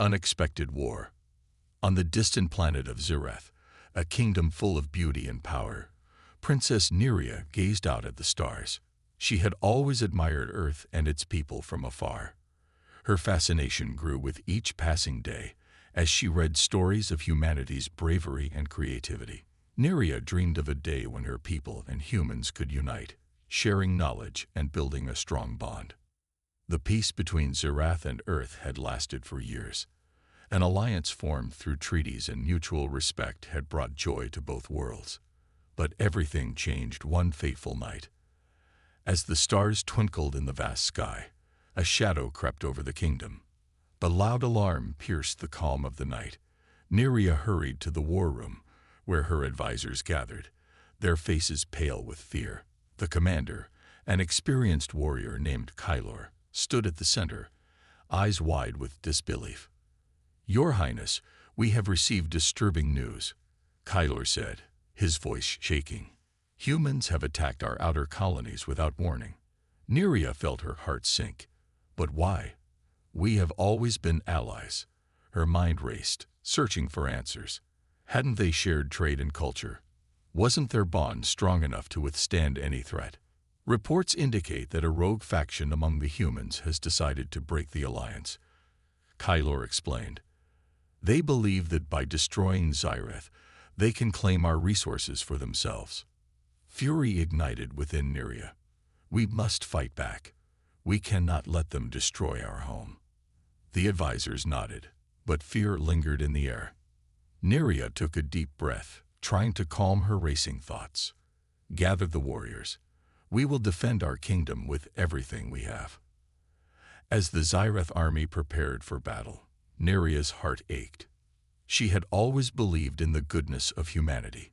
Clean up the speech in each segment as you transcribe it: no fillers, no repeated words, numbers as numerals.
Unexpected war. On the distant planet of Zereth, a kingdom full of beauty and power, Princess Neria gazed out at the stars. She had always admired Earth and its people from afar. Her fascination grew with each passing day as she read stories of humanity's bravery and creativity. Neria dreamed of a day when her people and humans could unite, sharing knowledge and building a strong bond. The peace between Zerath and Earth had lasted for years. An alliance formed through treaties and mutual respect had brought joy to both worlds. But everything changed one fateful night. As the stars twinkled in the vast sky, a shadow crept over the kingdom. A loud alarm pierced the calm of the night. Neria hurried to the war room, where her advisors gathered, their faces pale with fear. The commander, an experienced warrior named Kylor, stood at the center, eyes wide with disbelief. "Your Highness, we have received disturbing news," Kylor said, his voice shaking. "Humans have attacked our outer colonies without warning." Neria felt her heart sink. But why? "We have always been allies." Her mind raced, searching for answers. Hadn't they shared trade and culture? Wasn't their bond strong enough to withstand any threat? Reports indicate that a rogue faction among the humans has decided to break the alliance, Kylor explained. "They believe that by destroying Zereth, they can claim our resources for themselves." Fury ignited within Neria. "We must fight back. We cannot let them destroy our home." The advisors nodded, but fear lingered in the air. Neria took a deep breath, trying to calm her racing thoughts. "Gather the warriors. We will defend our kingdom with everything we have." As the Zereth army prepared for battle, Neria's heart ached. She had always believed in the goodness of humanity.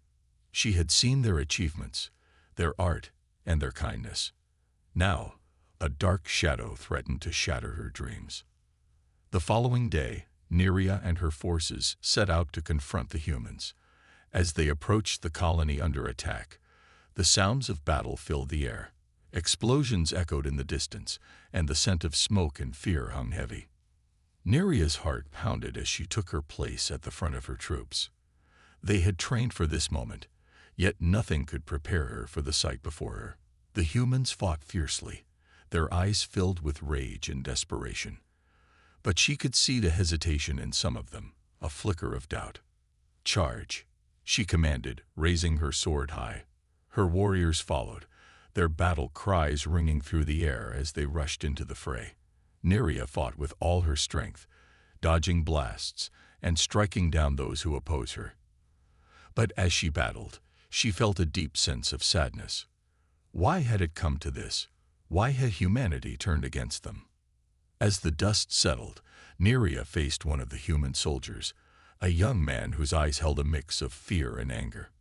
She had seen their achievements, their art, and their kindness. Now, a dark shadow threatened to shatter her dreams. The following day, Neria and her forces set out to confront the humans. As they approached the colony under attack, the sounds of battle filled the air. Explosions echoed in the distance, and the scent of smoke and fear hung heavy. Neria's heart pounded as she took her place at the front of her troops. They had trained for this moment, yet nothing could prepare her for the sight before her. The humans fought fiercely, their eyes filled with rage and desperation. But she could see the hesitation in some of them, a flicker of doubt. "Charge," she commanded, raising her sword high. Her warriors followed, their battle cries ringing through the air as they rushed into the fray. Neria fought with all her strength, dodging blasts and striking down those who oppose her. But as she battled, she felt a deep sense of sadness. Why had it come to this? Why had humanity turned against them? As the dust settled, Neria faced one of the human soldiers, a young man whose eyes held a mix of fear and anger.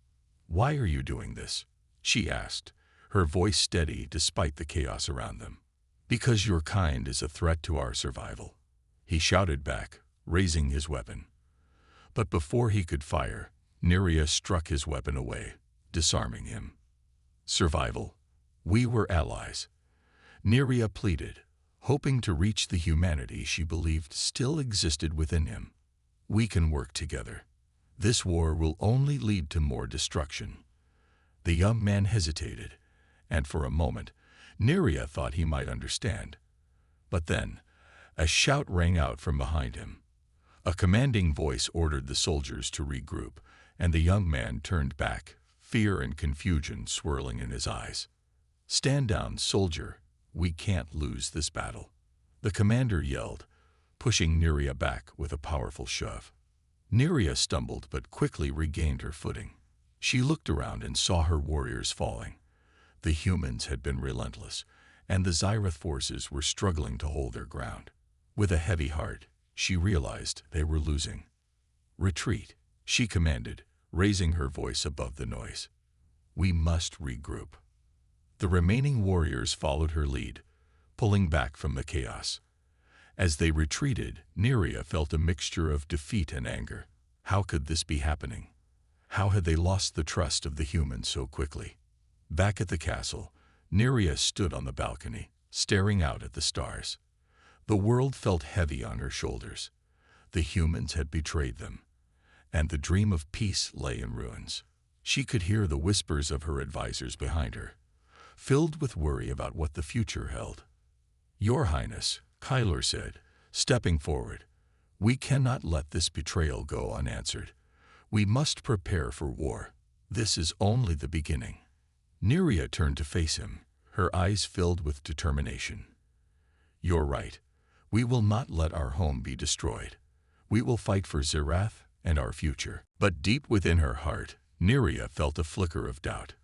"Why are you doing this?" she asked, her voice steady despite the chaos around them. "Because your kind is a threat to our survival," he shouted back, raising his weapon. But before he could fire, Neria struck his weapon away, disarming him. "Survival? We were allies," Neria pleaded, hoping to reach the humanity she believed still existed within him. "We can work together. This war will only lead to more destruction." The young man hesitated, and for a moment, Neria thought he might understand. But then, a shout rang out from behind him. A commanding voice ordered the soldiers to regroup, and the young man turned back, fear and confusion swirling in his eyes. "Stand down, soldier. We can't lose this battle," the commander yelled, pushing Neria back with a powerful shove. Neria stumbled but quickly regained her footing. She looked around and saw her warriors falling. The humans had been relentless, and the Zereth forces were struggling to hold their ground. With a heavy heart, she realized they were losing. "Retreat," she commanded, raising her voice above the noise. "We must regroup." The remaining warriors followed her lead, pulling back from the chaos. As they retreated, Neria felt a mixture of defeat and anger. How could this be happening? How had they lost the trust of the humans so quickly? Back at the castle, Neria stood on the balcony, staring out at the stars. The world felt heavy on her shoulders. The humans had betrayed them, and the dream of peace lay in ruins. She could hear the whispers of her advisors behind her, filled with worry about what the future held. "Your Highness," Kyler said, stepping forward, "we cannot let this betrayal go unanswered. We must prepare for war. This is only the beginning." Neria turned to face him, her eyes filled with determination. "You're right. We will not let our home be destroyed. We will fight for Zirath and our future." But deep within her heart, Neria felt a flicker of doubt.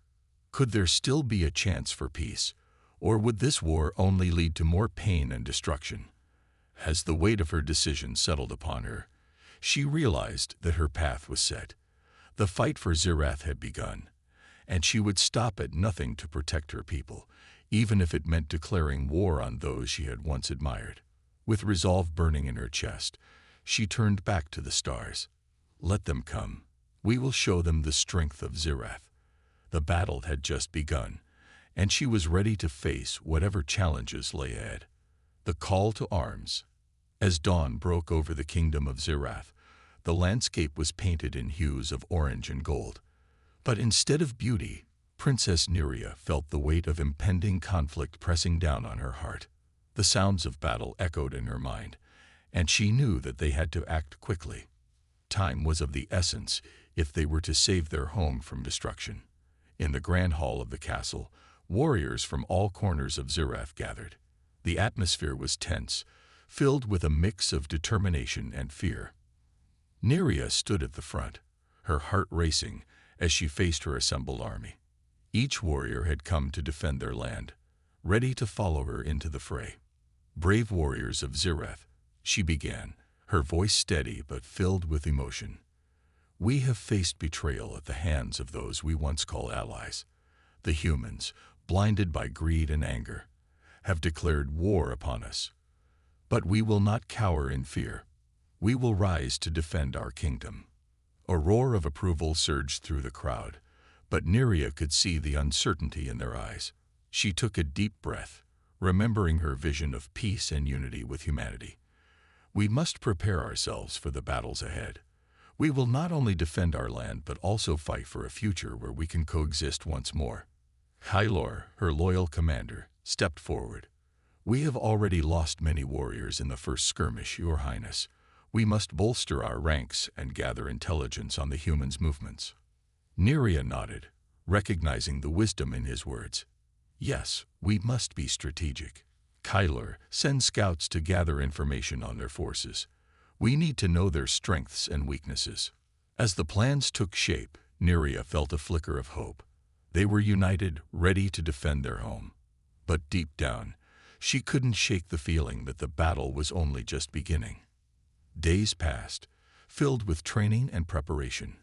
Could there still be a chance for peace, or would this war only lead to more pain and destruction? As the weight of her decision settled upon her, she realized that her path was set. The fight for Zirath had begun, and she would stop at nothing to protect her people, even if it meant declaring war on those she had once admired. With resolve burning in her chest, she turned back to the stars. "Let them come. We will show them the strength of Zirath." The battle had just begun, and she was ready to face whatever challenges lay ahead. The call to arms. As dawn broke over the kingdom of Zirath, the landscape was painted in hues of orange and gold. But instead of beauty, Princess Neria felt the weight of impending conflict pressing down on her heart. The sounds of battle echoed in her mind, and she knew that they had to act quickly. Time was of the essence if they were to save their home from destruction. In the grand hall of the castle, warriors from all corners of Zirath gathered. The atmosphere was tense, filled with a mix of determination and fear. Neria stood at the front, her heart racing as she faced her assembled army. Each warrior had come to defend their land, ready to follow her into the fray. "Brave warriors of Zirath," she began, her voice steady but filled with emotion. "We have faced betrayal at the hands of those we once called allies. The humans, blinded by greed and anger, have declared war upon us. But we will not cower in fear. We will rise to defend our kingdom." A roar of approval surged through the crowd, but Neria could see the uncertainty in their eyes. She took a deep breath, remembering her vision of peace and unity with humanity. "We must prepare ourselves for the battles ahead. We will not only defend our land but also fight for a future where we can coexist once more." Hylor, her loyal commander, stepped forward. "We have already lost many warriors in the first skirmish, Your Highness. We must bolster our ranks and gather intelligence on the humans' movements." Neria nodded, recognizing the wisdom in his words. "Yes, we must be strategic. Kyler, send scouts to gather information on their forces. We need to know their strengths and weaknesses." As the plans took shape, Neria felt a flicker of hope. They were united, ready to defend their home. But deep down, she couldn't shake the feeling that the battle was only just beginning. Days passed, filled with training and preparation.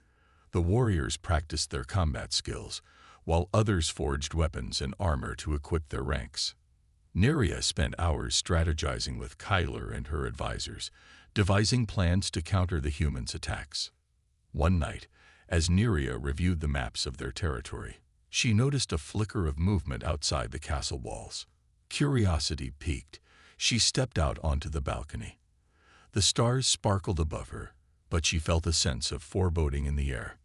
The warriors practiced their combat skills, while others forged weapons and armor to equip their ranks. Neria spent hours strategizing with Kyler and her advisors, devising plans to counter the humans' attacks. One night, as Neria reviewed the maps of their territory, she noticed a flicker of movement outside the castle walls. Curiosity piqued. She stepped out onto the balcony. The stars sparkled above her, but she felt a sense of foreboding in the air.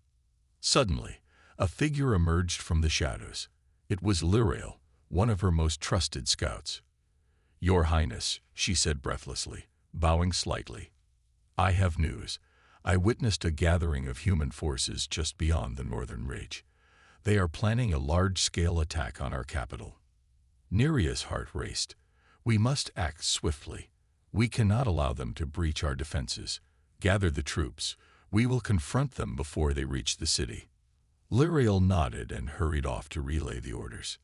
Suddenly, a figure emerged from the shadows. It was Lyrael, one of her most trusted scouts. "Your Highness," she said breathlessly, bowing slightly. "I have news. I witnessed a gathering of human forces just beyond the northern ridge. They are planning a large-scale attack on our capital." Neria's heart raced. "We must act swiftly. We cannot allow them to breach our defenses. Gather the troops. We will confront them before they reach the city." Lyrael nodded and hurried off to relay the orders.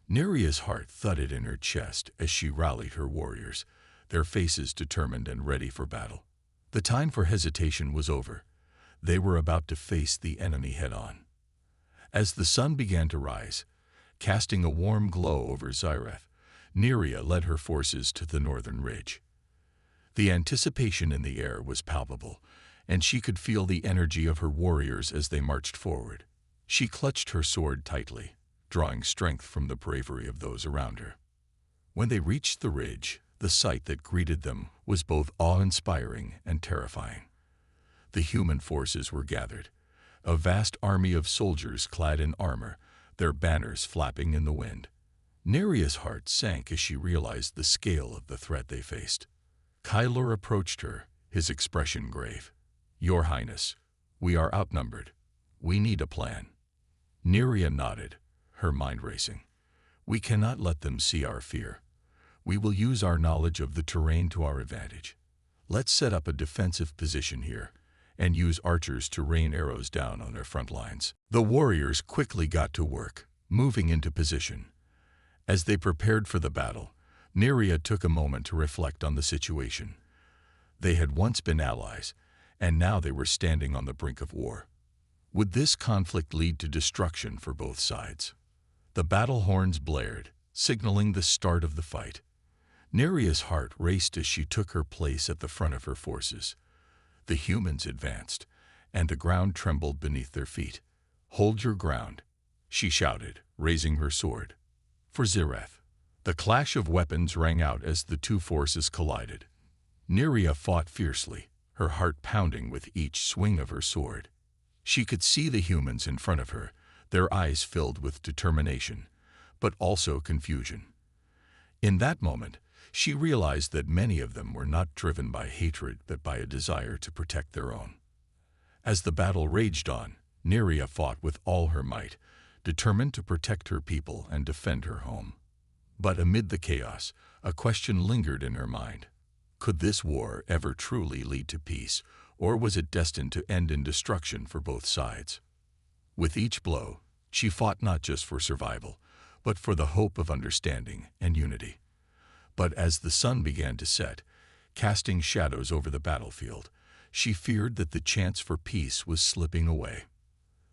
Neria's heart thudded in her chest as she rallied her warriors, their faces determined and ready for battle. The time for hesitation was over. They were about to face the enemy head-on. As the sun began to rise, casting a warm glow over Zirath, Neria led her forces to the northern ridge. The anticipation in the air was palpable, and she could feel the energy of her warriors as they marched forward. She clutched her sword tightly, drawing strength from the bravery of those around her. When they reached the ridge, The sight that greeted them was both awe-inspiring and terrifying. The human forces were gathered, a vast army of soldiers clad in armor, their banners flapping in the wind. Neria's heart sank as she realized the scale of the threat they faced. Kylor approached her, his expression grave. "Your Highness, we are outnumbered. We need a plan." Neria nodded, her mind racing. "We cannot let them see our fear. We will use our knowledge of the terrain to our advantage. Let's set up a defensive position here and use archers to rain arrows down on their front lines." The warriors quickly got to work, moving into position. As they prepared for the battle, Neria took a moment to reflect on the situation. They had once been allies, and now they were standing on the brink of war. Would this conflict lead to destruction for both sides? The battle horns blared, signaling the start of the fight. Neria's heart raced as she took her place at the front of her forces. The humans advanced, and the ground trembled beneath their feet. "Hold your ground," she shouted, raising her sword. "For Zireth." The clash of weapons rang out as the two forces collided. Neria fought fiercely, her heart pounding with each swing of her sword. She could see the humans in front of her, their eyes filled with determination, but also confusion. In that moment, she realized that many of them were not driven by hatred but by a desire to protect their own. As the battle raged on, Neria fought with all her might, determined to protect her people and defend her home. But amid the chaos, a question lingered in her mind. Could this war ever truly lead to peace, or was it destined to end in destruction for both sides? With each blow, she fought not just for survival, but for the hope of understanding and unity. But as the sun began to set, casting shadows over the battlefield, she feared that the chance for peace was slipping away.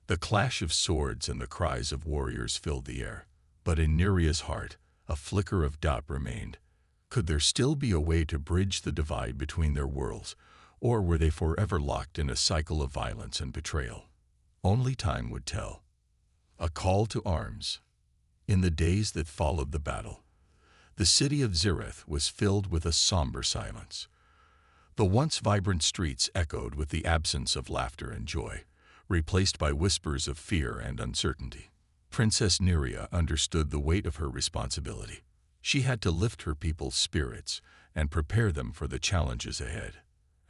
The clash of swords and the cries of warriors filled the air, but in Neria's heart, a flicker of doubt remained. Could there still be a way to bridge the divide between their worlds, or were they forever locked in a cycle of violence and betrayal? Only time would tell. A call to arms. In the days that followed the battle, the city of Zireth was filled with a somber silence. The once vibrant streets echoed with the absence of laughter and joy, replaced by whispers of fear and uncertainty. Princess Neria understood the weight of her responsibility. She had to lift her people's spirits and prepare them for the challenges ahead.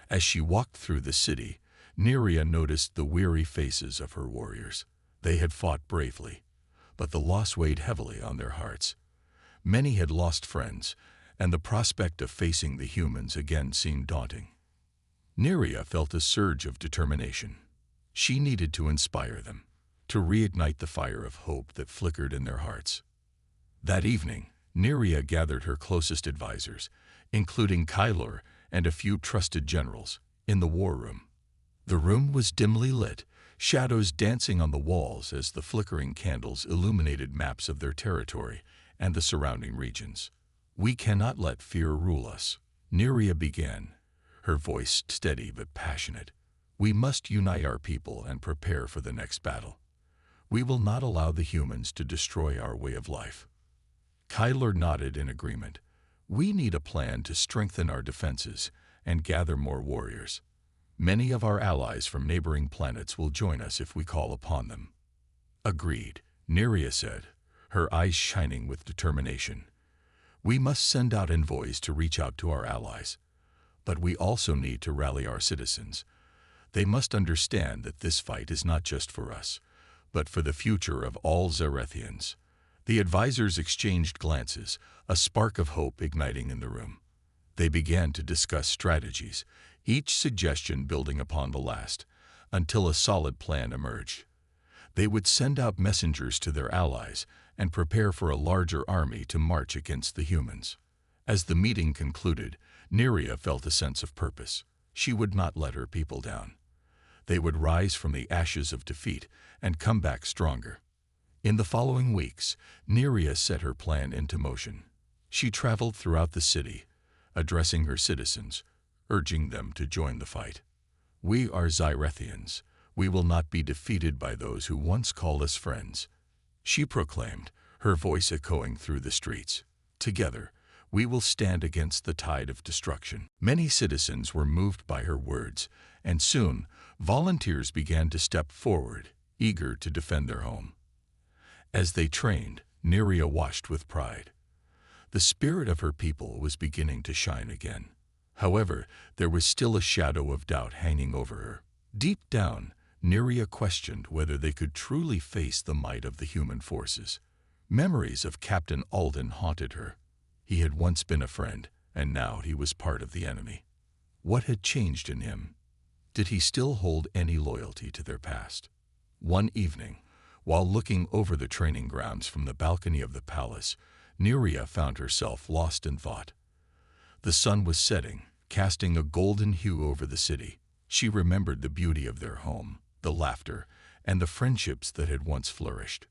As she walked through the city, Neria noticed the weary faces of her warriors. They had fought bravely, but the loss weighed heavily on their hearts. Many had lost friends, and the prospect of facing the humans again seemed daunting. Neria felt a surge of determination. She needed to inspire them, to reignite the fire of hope that flickered in their hearts. That evening, Neria gathered her closest advisors, including Kylor and a few trusted generals, in the war room. The room was dimly lit, shadows dancing on the walls as the flickering candles illuminated maps of their territory and the surrounding regions. "We cannot let fear rule us," Neria began, her voice steady but passionate. "We must unite our people and prepare for the next battle. We will not allow the humans to destroy our way of life." Kylor nodded in agreement. "We need a plan to strengthen our defenses and gather more warriors. Many of our allies from neighboring planets will join us if we call upon them." "Agreed," Neria said, her eyes shining with determination. "We must send out envoys to reach out to our allies. But we also need to rally our citizens. They must understand that this fight is not just for us, but for the future of all Zarethians." The advisors exchanged glances, a spark of hope igniting in the room. They began to discuss strategies, each suggestion building upon the last, until a solid plan emerged. They would send out messengers to their allies and prepare for a larger army to march against the humans. As the meeting concluded, Neria felt a sense of purpose. She would not let her people down. They would rise from the ashes of defeat and come back stronger. In the following weeks, Neria set her plan into motion. She traveled throughout the city, addressing her citizens, urging them to join the fight. "We are Zarethians. We will not be defeated by those who once called us friends," she proclaimed, her voice echoing through the streets. "Together, We will stand against the tide of destruction." Many citizens were moved by her words, and soon volunteers began to step forward, eager to defend their home. As they trained, Neria watched with pride. The spirit of her people was beginning to shine again. However, there was still a shadow of doubt hanging over her. Deep down, Neria questioned whether they could truly face the might of the human forces. Memories of Captain Alden haunted her. He had once been a friend, and now he was part of the enemy. What had changed in him? Did he still hold any loyalty to their past? One evening, while looking over the training grounds from the balcony of the palace, Neria found herself lost in thought. The sun was setting, casting a golden hue over the city. She remembered the beauty of their home, the laughter, and the friendships that had once flourished.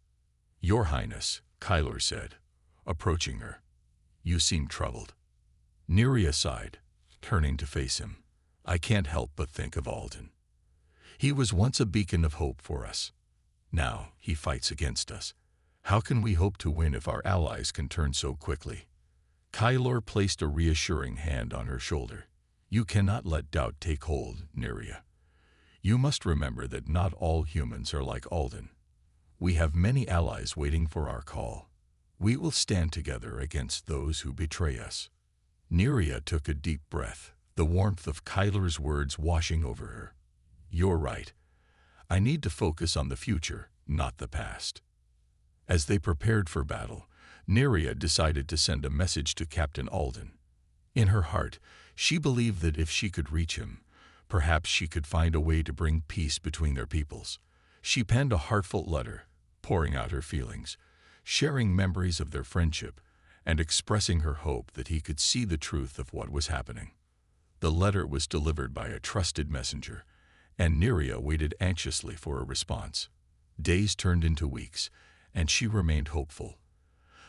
"Your Highness," Kylor said, approaching her. "You seem troubled." Neria sighed, turning to face him. "I can't help but think of Alden. He was once a beacon of hope for us. Now he fights against us. How can we hope to win if our allies can turn so quickly?" Kylor placed a reassuring hand on her shoulder. "You cannot let doubt take hold, Neria. You must remember that not all humans are like Alden. We have many allies waiting for our call. We will stand together against those who betray us." Neria took a deep breath, the warmth of Kylor's words washing over her. "You're right. I need to focus on the future, not the past." As they prepared for battle, Neria decided to send a message to Captain Alden. In her heart, she believed that if she could reach him, perhaps she could find a way to bring peace between their peoples. She penned a heartfelt letter, pouring out her feelings, sharing memories of their friendship, and expressing her hope that he could see the truth of what was happening. The letter was delivered by a trusted messenger, and Neria waited anxiously for a response. Days turned into weeks, and she remained hopeful.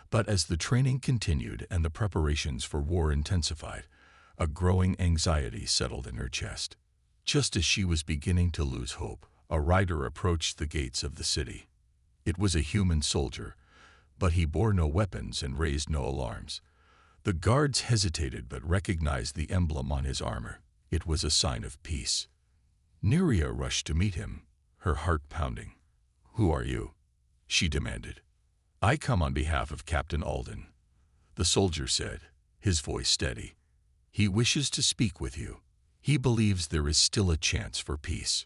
But as the training continued and the preparations for war intensified, a growing anxiety settled in her chest. Just as she was beginning to lose hope, a rider approached the gates of the city. It was a human soldier, but he bore no weapons and raised no alarms. The guards hesitated but recognized the emblem on his armor. It was a sign of peace. Neria rushed to meet him, her heart pounding. "Who are you?" she demanded. "I come on behalf of Captain Alden," the soldier said, his voice steady. "He wishes to speak with you. He believes there is still a chance for peace."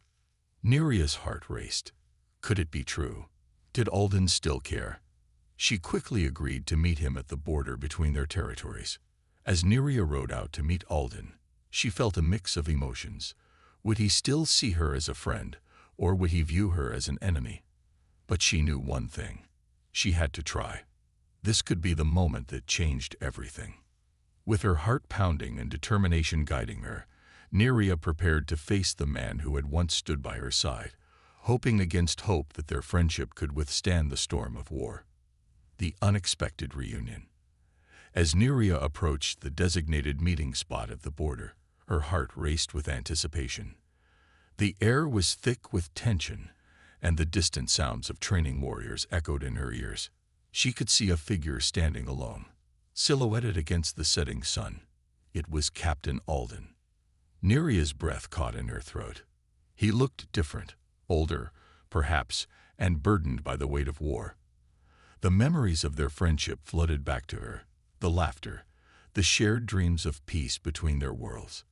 Neria's heart raced. Could it be true? Did Alden still care? She quickly agreed to meet him at the border between their territories. As Neria rode out to meet Alden, she felt a mix of emotions. Would he still see her as a friend, or would he view her as an enemy? But she knew one thing. She had to try. This could be the moment that changed everything. With her heart pounding and determination guiding her, Neria prepared to face the man who had once stood by her side, hoping against hope that their friendship could withstand the storm of war. The unexpected reunion. As Neria approached the designated meeting spot at the border, her heart raced with anticipation. The air was thick with tension, and the distant sounds of training warriors echoed in her ears. She could see a figure standing alone, silhouetted against the setting sun. It was Captain Alden. Neria's breath caught in her throat. He looked different, older, perhaps, and burdened by the weight of war. The memories of their friendship flooded back to her, the laughter, the shared dreams of peace between their worlds.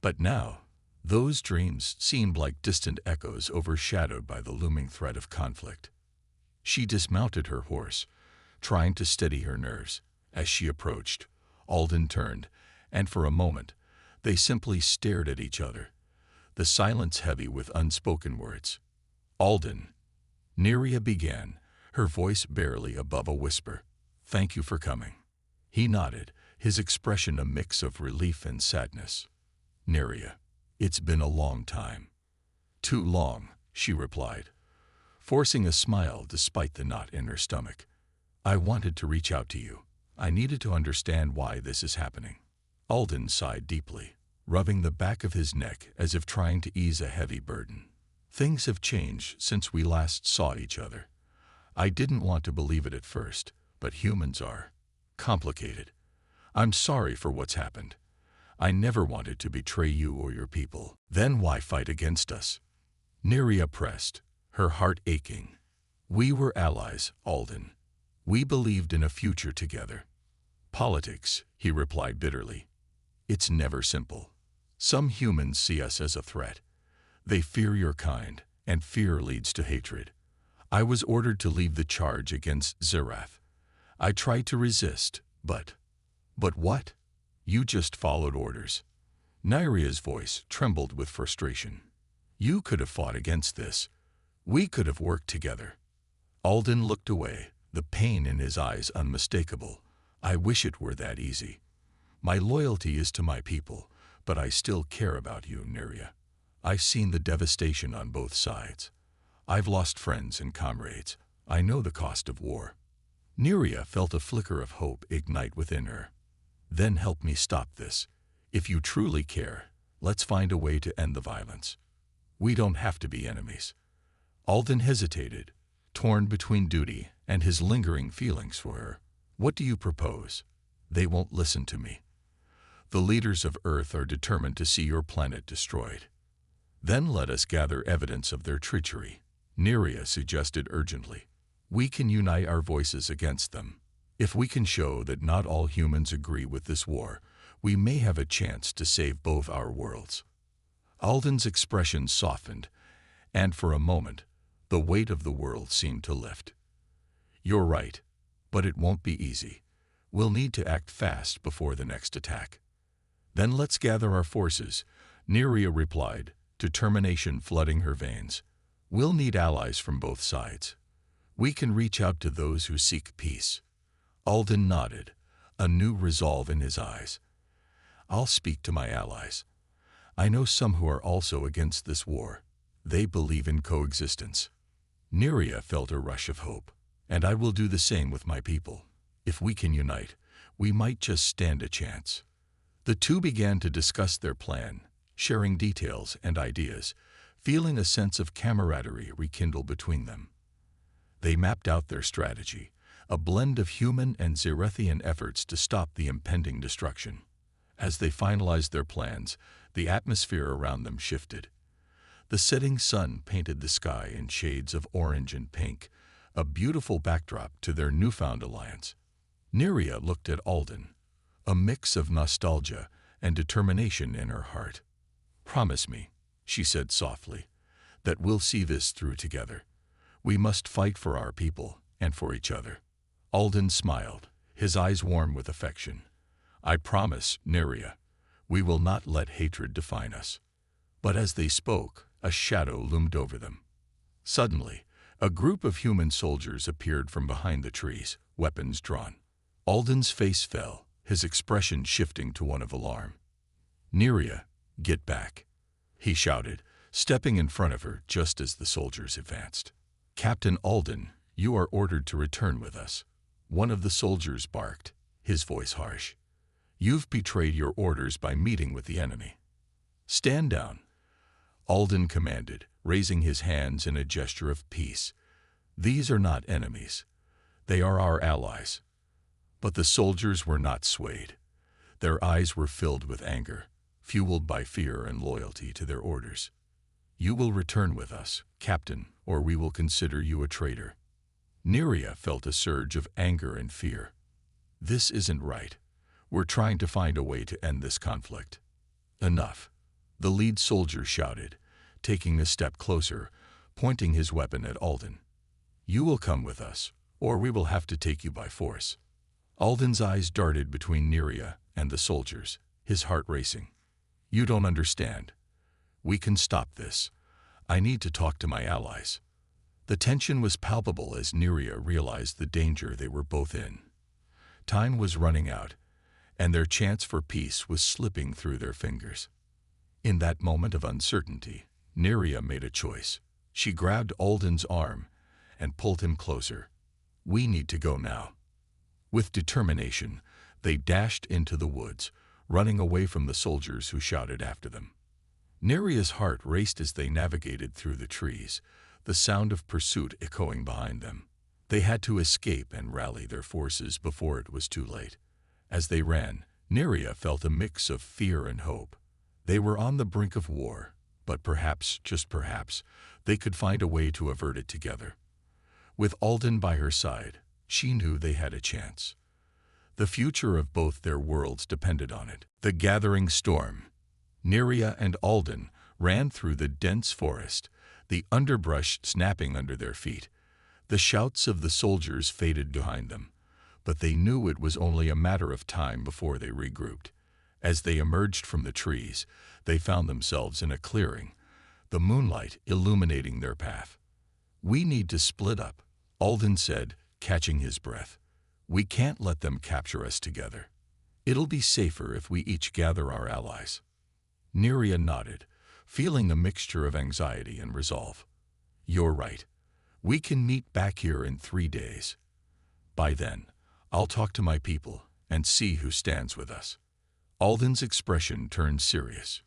But now, those dreams seemed like distant echoes overshadowed by the looming threat of conflict. She dismounted her horse, trying to steady her nerves. As she approached, Alden turned, and for a moment, they simply stared at each other, the silence heavy with unspoken words. "Alden," Neria began, her voice barely above a whisper. "Thank you for coming." He nodded, his expression a mix of relief and sadness. "Neria, it's been a long time." "Too long," she replied, forcing a smile despite the knot in her stomach. "I wanted to reach out to you. I needed to understand why this is happening." Alden sighed deeply, rubbing the back of his neck as if trying to ease a heavy burden. "Things have changed since we last saw each other. I didn't want to believe it at first, but humans are complicated. I'm sorry for what's happened. I never wanted to betray you or your people. Then why fight against us? Neria pressed, her heart aching. We were allies, Alden. We believed in a future together. Politics, he replied bitterly. It's never simple. Some humans see us as a threat. They fear your kind, and fear leads to hatred. I was ordered to lead the charge against Zerath. I tried to resist, but what? You just followed orders. Nyria's voice trembled with frustration. You could have fought against this. We could have worked together. Alden looked away, the pain in his eyes unmistakable. I wish it were that easy. My loyalty is to my people, but I still care about you, Nyria. I've seen the devastation on both sides. I've lost friends and comrades. I know the cost of war. Nyria felt a flicker of hope ignite within her. Then help me stop this. If you truly care, let's find a way to end the violence. We don't have to be enemies. Alden hesitated, torn between duty and his lingering feelings for her. What do you propose? They won't listen to me. The leaders of Earth are determined to see your planet destroyed. Then let us gather evidence of their treachery, Nyria suggested urgently. We can unite our voices against them. If we can show that not all humans agree with this war, we may have a chance to save both our worlds. Alden's expression softened, and for a moment, the weight of the world seemed to lift. You're right, but it won't be easy. We'll need to act fast before the next attack. Then let's gather our forces, Nyria replied, determination flooding her veins. We'll need allies from both sides. We can reach out to those who seek peace. Alden nodded, a new resolve in his eyes. I'll speak to my allies. I know some who are also against this war. They believe in coexistence. Nyria felt a rush of hope. And I will do the same with my people. If we can unite, we might just stand a chance. The two began to discuss their plan, sharing details and ideas, feeling a sense of camaraderie rekindle between them. They mapped out their strategy, a blend of human and Zerethian efforts to stop the impending destruction. As they finalized their plans, the atmosphere around them shifted. The setting sun painted the sky in shades of orange and pink, a beautiful backdrop to their newfound alliance. Nyria looked at Alden, a mix of nostalgia and determination in her heart. Promise me, she said softly, that we'll see this through together. We must fight for our people and for each other. Alden smiled, his eyes warm with affection. I promise, Nyria, we will not let hatred define us. But as they spoke, a shadow loomed over them. Suddenly, a group of human soldiers appeared from behind the trees, weapons drawn. Alden's face fell, his expression shifting to one of alarm. Nyria, get back, he shouted, stepping in front of her just as the soldiers advanced. Captain Alden, you are ordered to return with us. One of the soldiers barked, his voice harsh. You've betrayed your orders by meeting with the enemy. Stand down, Alden commanded, raising his hands in a gesture of peace. These are not enemies. They are our allies. But the soldiers were not swayed. Their eyes were filled with anger, fueled by fear and loyalty to their orders. You will return with us, Captain, or we will consider you a traitor. Nyria felt a surge of anger and fear. This isn't right. We're trying to find a way to end this conflict. Enough, the lead soldier shouted, taking a step closer, pointing his weapon at Alden. You will come with us, or we will have to take you by force. Alden's eyes darted between Nyria and the soldiers, his heart racing. You don't understand. We can stop this. I need to talk to my allies. The tension was palpable as Nyria realized the danger they were both in. Time was running out, and their chance for peace was slipping through their fingers. In that moment of uncertainty, Nyria made a choice. She grabbed Alden's arm and pulled him closer. We need to go now. With determination, they dashed into the woods, running away from the soldiers who shouted after them. Nyria's heart raced as they navigated through the trees, the sound of pursuit echoing behind them. They had to escape and rally their forces before it was too late. As they ran, Neria felt a mix of fear and hope. They were on the brink of war, but perhaps, just perhaps, they could find a way to avert it together. With Alden by her side, she knew they had a chance. The future of both their worlds depended on it. The gathering storm. Neria and Alden ran through the dense forest, the underbrush snapping under their feet. The shouts of the soldiers faded behind them, but they knew it was only a matter of time before they regrouped. As they emerged from the trees, they found themselves in a clearing, the moonlight illuminating their path. "We need to split up," Alden said, catching his breath. "We can't let them capture us together. It'll be safer if we each gather our allies." Neria nodded, feeling a mixture of anxiety and resolve. "You're right. We can meet back here in 3 days. By then, I'll talk to my people and see who stands with us." Alden's expression turned serious.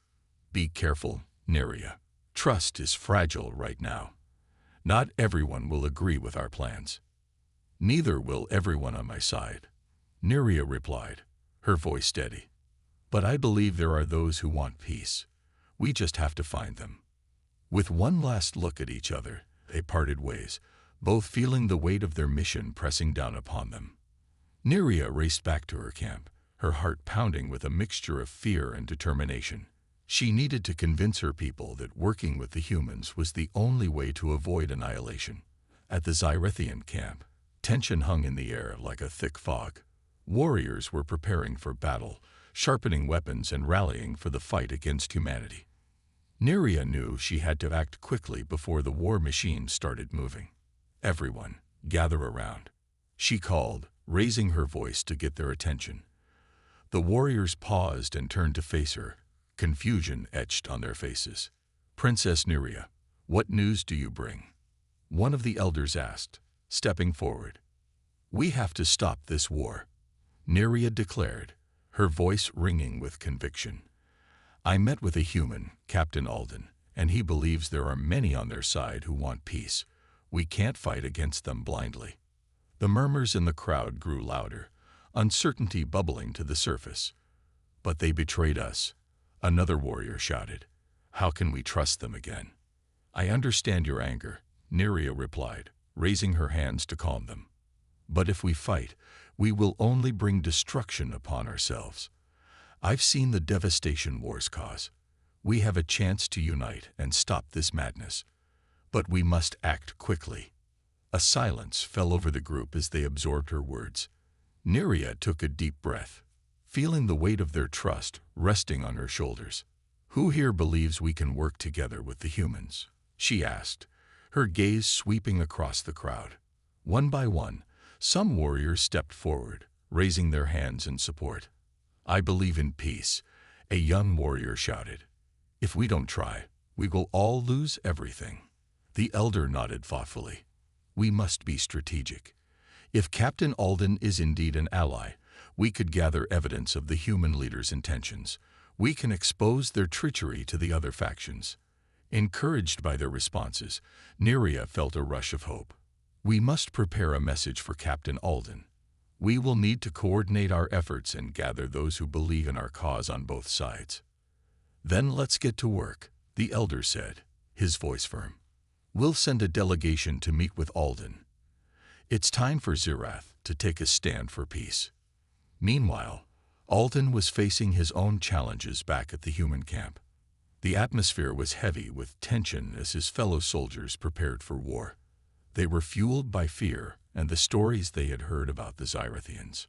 "Be careful, Neria. Trust is fragile right now. Not everyone will agree with our plans." "Neither will everyone on my side," Neria replied, her voice steady. "But I believe there are those who want peace. We just have to find them." With one last look at each other, they parted ways, both feeling the weight of their mission pressing down upon them. Neria raced back to her camp, her heart pounding with a mixture of fear and determination. She needed to convince her people that working with the humans was the only way to avoid annihilation. At the Xyrethian camp, tension hung in the air like a thick fog. Warriors were preparing for battle, sharpening weapons and rallying for the fight against humanity. Neria knew she had to act quickly before the war machine started moving. "Everyone, gather around," she called, raising her voice to get their attention. The warriors paused and turned to face her, confusion etched on their faces. "Princess Neria, what news do you bring?" one of the elders asked, stepping forward. "We have to stop this war," Neria declared, her voice ringing with conviction. "I met with a human, Captain Alden, and he believes there are many on their side who want peace. We can't fight against them blindly." The murmurs in the crowd grew louder, uncertainty bubbling to the surface. "But they betrayed us," another warrior shouted. "How can we trust them again?" "I understand your anger," Neria replied, raising her hands to calm them. "But if we fight, we will only bring destruction upon ourselves. I've seen the devastation wars cause. We have a chance to unite and stop this madness. But we must act quickly." A silence fell over the group as they absorbed her words. Neria took a deep breath, feeling the weight of their trust resting on her shoulders. "Who here believes we can work together with the humans?" she asked, her gaze sweeping across the crowd. One by one, some warriors stepped forward, raising their hands in support. "I believe in peace," a young warrior shouted. "If we don't try, we will all lose everything." The elder nodded thoughtfully. "We must be strategic. If Captain Alden is indeed an ally, we could gather evidence of the human leaders' intentions. We can expose their treachery to the other factions." Encouraged by their responses, Neria felt a rush of hope. "We must prepare a message for Captain Alden. We will need to coordinate our efforts and gather those who believe in our cause on both sides." "Then let's get to work," the elder said, his voice firm. "We'll send a delegation to meet with Alden. It's time for Zirath to take a stand for peace." Meanwhile, Alden was facing his own challenges back at the human camp. The atmosphere was heavy with tension as his fellow soldiers prepared for war. They were fueled by fear and the stories they had heard about the Xyrethians.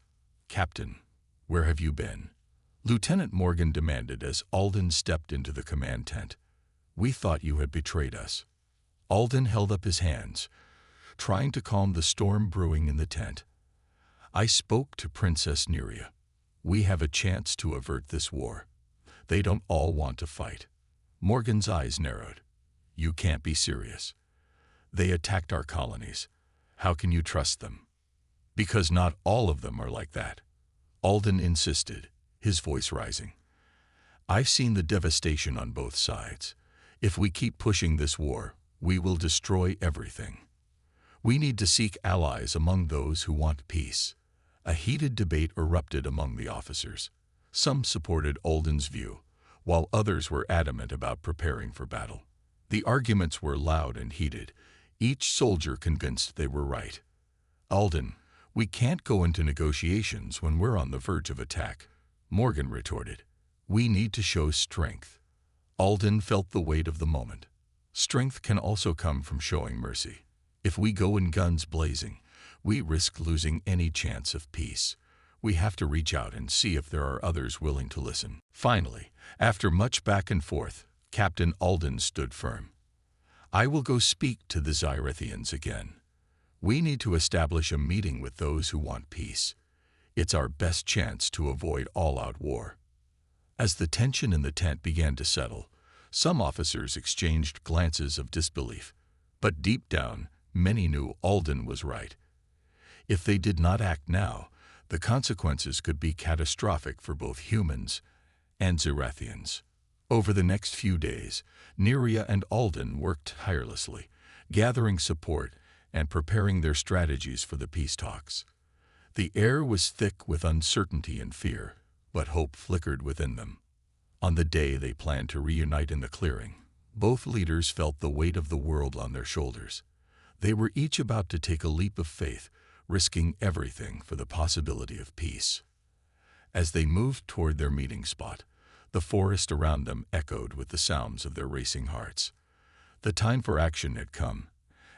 "Captain, where have you been?" Lieutenant Morgan demanded as Alden stepped into the command tent. "We thought you had betrayed us." Alden held up his hands, trying to calm the storm brewing in the tent. "I spoke to Princess Neria. We have a chance to avert this war. They don't all want to fight." Morgan's eyes narrowed. "You can't be serious. They attacked our colonies. How can you trust them?" "Because not all of them are like that," Alden insisted, his voice rising. "I've seen the devastation on both sides. If we keep pushing this war, we will destroy everything. We need to seek allies among those who want peace. A heated debate erupted among the officers. Some supported Alden's view, while others were adamant about preparing for battle. The arguments were loud and heated, each soldier convinced they were right. "Alden, we can't go into negotiations when we're on the verge of attack," Morgan retorted. "We need to show strength." Alden felt the weight of the moment. Strength can also come from showing mercy. If we go in guns blazing, we risk losing any chance of peace. We have to reach out and see if there are others willing to listen. Finally, after much back and forth, Captain Alden stood firm. "I will go speak to the Xyrethians again. We need to establish a meeting with those who want peace. It's our best chance to avoid all-out war." As the tension in the tent began to settle, some officers exchanged glances of disbelief. But deep down, many knew Alden was right. If they did not act now, the consequences could be catastrophic for both humans and Xyrethians. Over the next few days, Neria and Alden worked tirelessly, gathering support and preparing their strategies for the peace talks. The air was thick with uncertainty and fear, but hope flickered within them. On the day they planned to reunite in the clearing, both leaders felt the weight of the world on their shoulders. They were each about to take a leap of faith, risking everything for the possibility of peace. As they moved toward their meeting spot, the forest around them echoed with the sounds of their racing hearts. The time for action had come,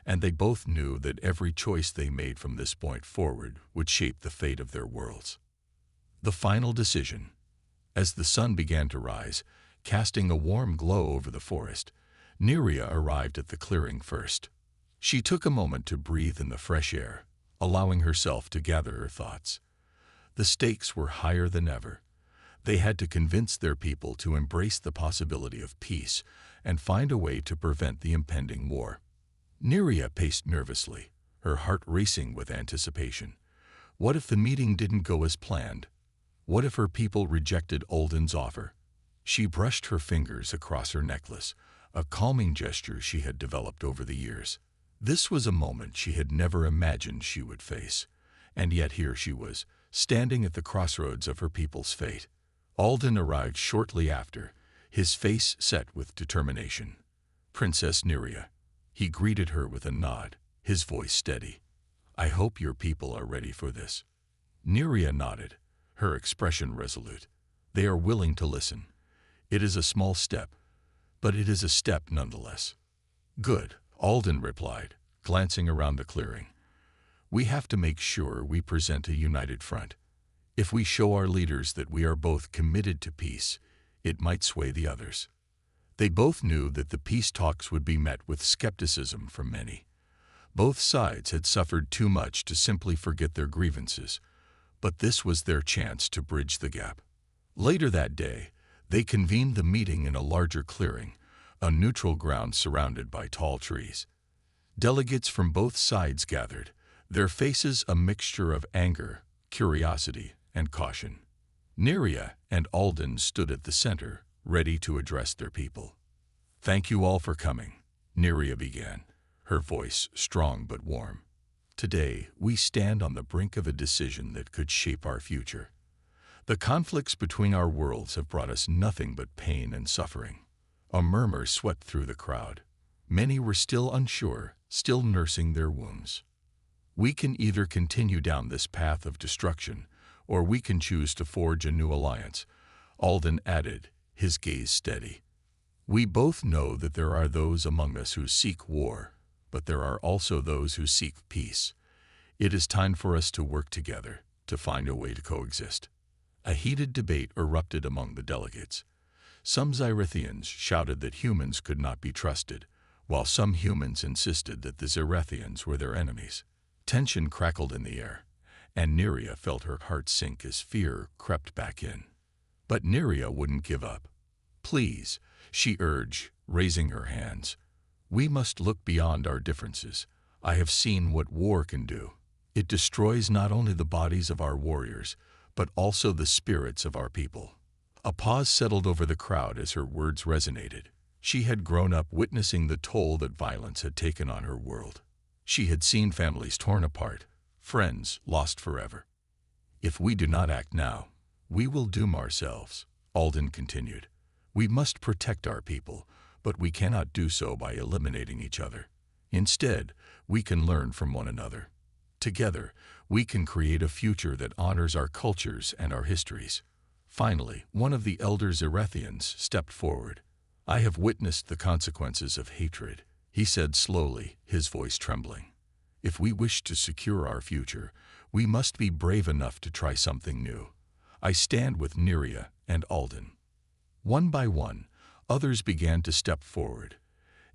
and they both knew that every choice they made from this point forward would shape the fate of their worlds. The final decision. As the sun began to rise, casting a warm glow over the forest, Neria arrived at the clearing first. She took a moment to breathe in the fresh air, allowing herself to gather her thoughts. The stakes were higher than ever. They had to convince their people to embrace the possibility of peace and find a way to prevent the impending war. Neria paced nervously, her heart racing with anticipation. What if the meeting didn't go as planned? What if her people rejected Alden's offer? She brushed her fingers across her necklace, a calming gesture she had developed over the years. This was a moment she had never imagined she would face, and yet here she was, standing at the crossroads of her people's fate. Alden arrived shortly after, his face set with determination. "Princess Neria." He greeted her with a nod, his voice steady. "I hope your people are ready for this." Neria nodded, her expression resolute. "They are willing to listen. It is a small step, but it is a step nonetheless." "Good," Alden replied, glancing around the clearing. "We have to make sure we present a united front. If we show our leaders that we are both committed to peace, it might sway the others." They both knew that the peace talks would be met with skepticism from many. Both sides had suffered too much to simply forget their grievances, but this was their chance to bridge the gap. Later that day, they convened the meeting in a larger clearing, a neutral ground surrounded by tall trees. Delegates from both sides gathered, their faces a mixture of anger, curiosity, and caution. Neria and Alden stood at the center, ready to address their people. "Thank you all for coming," Neria began, her voice strong but warm. "Today, we stand on the brink of a decision that could shape our future. The conflicts between our worlds have brought us nothing but pain and suffering." A murmur swept through the crowd. Many were still unsure, still nursing their wounds. "We can either continue down this path of destruction, or we can choose to forge a new alliance," Alden added, his gaze steady. "We both know that there are those among us who seek war, but there are also those who seek peace. It is time for us to work together, to find a way to coexist." A heated debate erupted among the delegates. Some Xyrethians shouted that humans could not be trusted, while some humans insisted that the Xyrethians were their enemies. Tension crackled in the air, and Neria felt her heart sink as fear crept back in. But Neria wouldn't give up. "Please," she urged, raising her hands. "We must look beyond our differences. I have seen what war can do. It destroys not only the bodies of our warriors, but also the spirits of our people." A pause settled over the crowd as her words resonated. She had grown up witnessing the toll that violence had taken on her world. She had seen families torn apart, friends lost forever. If we do not act now, we will doom ourselves, Alden continued. We must protect our people, but we cannot do so by eliminating each other. Instead, we can learn from one another. Together, we can create a future that honors our cultures and our histories. Finally, one of the elder Zerethians stepped forward. I have witnessed the consequences of hatred, he said slowly, his voice trembling. If we wish to secure our future, we must be brave enough to try something new. I stand with Neria and Alden. One by one, others began to step forward,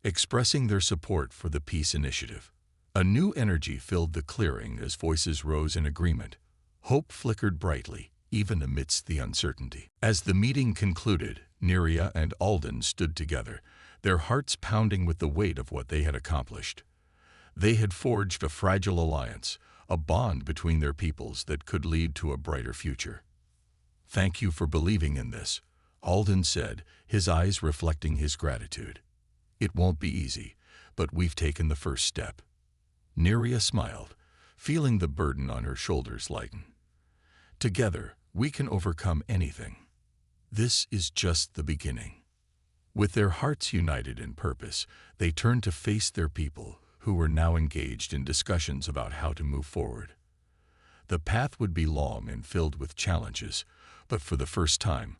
expressing their support for the peace initiative. A new energy filled the clearing as voices rose in agreement. Hope flickered brightly, even amidst the uncertainty. As the meeting concluded, Neria and Alden stood together, their hearts pounding with the weight of what they had accomplished. They had forged a fragile alliance, a bond between their peoples that could lead to a brighter future. Thank you for believing in this, Alden said, his eyes reflecting his gratitude. It won't be easy, but we've taken the first step. Neria smiled, feeling the burden on her shoulders lighten. Together, we can overcome anything. This is just the beginning. With their hearts united in purpose, they turned to face their people, who were now engaged in discussions about how to move forward. The path would be long and filled with challenges, but for the first time,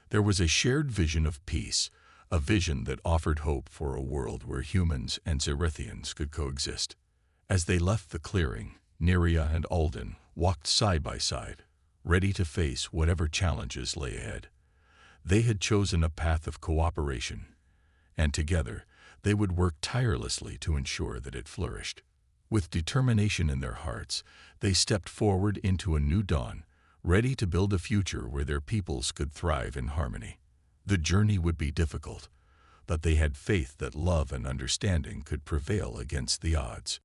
there was a shared vision of peace, a vision that offered hope for a world where humans and Zerethians could coexist. As they left the clearing, Neria and Alden walked side by side, ready to face whatever challenges lay ahead. They had chosen a path of cooperation, and together they would work tirelessly to ensure that it flourished. With determination in their hearts, they stepped forward into a new dawn, ready to build a future where their peoples could thrive in harmony. The journey would be difficult, but they had faith that love and understanding could prevail against the odds.